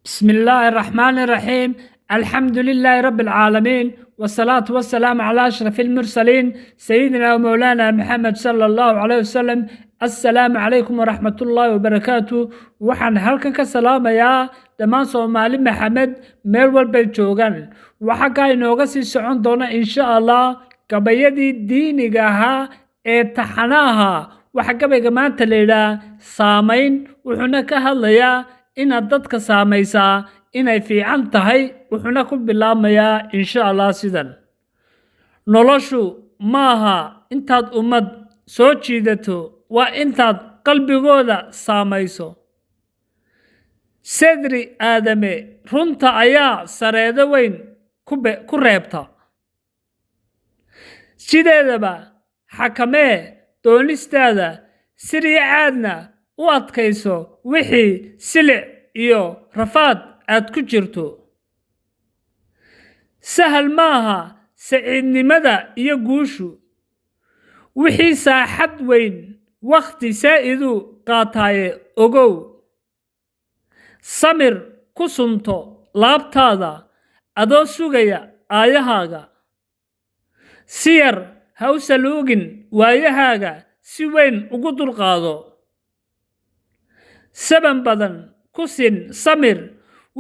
بسم الله الرحمن الرحيم. الحمد لله رب العالمين، والصلاة والسلام على أشرف المرسلين سيدنا ومولانا محمد صلى الله عليه وسلم. السلام عليكم ورحمة الله وبركاته. waxaan halkan ka salaamayaa dhammaan Soomaali Maxamed meel walba joogan. waxa ka inooga sii socon doona insha Allah gabayadii diiniga ahaa ee taxanaha. waxa gabayga maanta leeyahay saameyn, wuxuuna ka hadlayaa inaad dadka saamaysaa inay fiican tahay. wuxuuna ku bilaabmayaa insha Allah sidan: noloshu maaha intaad ummad soo jiidato, waa intaad qalbigooda saamayso. sadri aadame runta ayaa sareedo weyn ku reebta. sideedaba xakamee doonistaada, siriya caadna u adkayso wixii silic iyo rafaad aad ku jirto. sahal maaha saciidnimada iyo guushu, wixii saaxad weyn waqti saa'idu qaataaye ogow. samir ku sunto laabtaada adoo sugaya aayahaaga. si yar ha u saluugin waayahaaga, si weyn ugu dulqaado. saban badan ku sin samir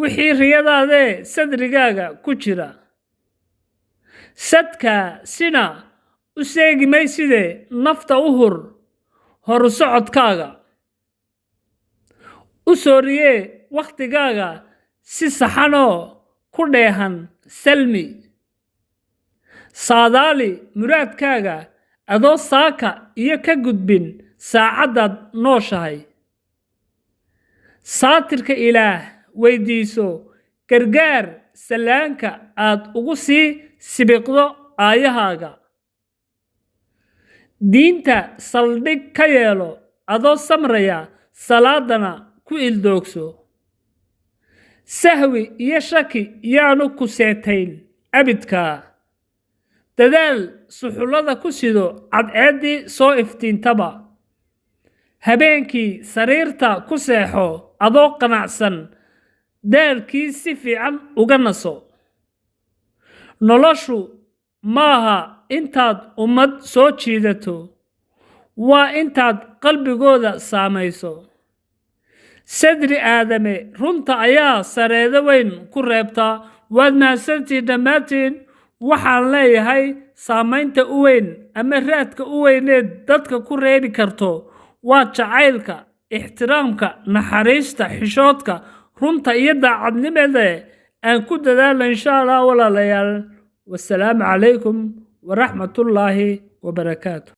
wixii riyadaadee sadrigaaga ku jira. sadka sina u seegi mayside nafta u hur horu socodkaaga. u sooriyee wakhtigaaga si saxanoo ku dheehan salmi. saadaali muraadkaaga adoo saaka iyo ka gudbin saacaddaad nooshahay. saatirka ilaah weydiiso gargaar salaanka aad ugu sii sibiqdo aayahaaga. diinta saldhig ka yeelo adoo samraya salaadana ku ildoogso. sahwi iyo shaki yaanu ku seetayn abidkaa. dadaal suxullada ku sido cadceeddii soo iftiintaba. habeenkii sariirta ku seexo adoo qanacsan, daalkii si fiican uga naso. noloshu maaha intaad ummad soo jiidato, waa intaad qalbigooda saamayso. sadri aadame runta ayaa sareedo weyn ku reebta. waad mahadsantiin dhammaantiin. waxaan leeyahay saamaynta u weyn ama raadka u weyneed dadka ku reebi karto waa jacaylka, ixtiraamka, naxariista, xishoodka, runta iyo daacadnimada. aan ku dadaalo insha Allah walaalayaal. wassalaamu calaykum waraxmatullaahi wabarakaatu.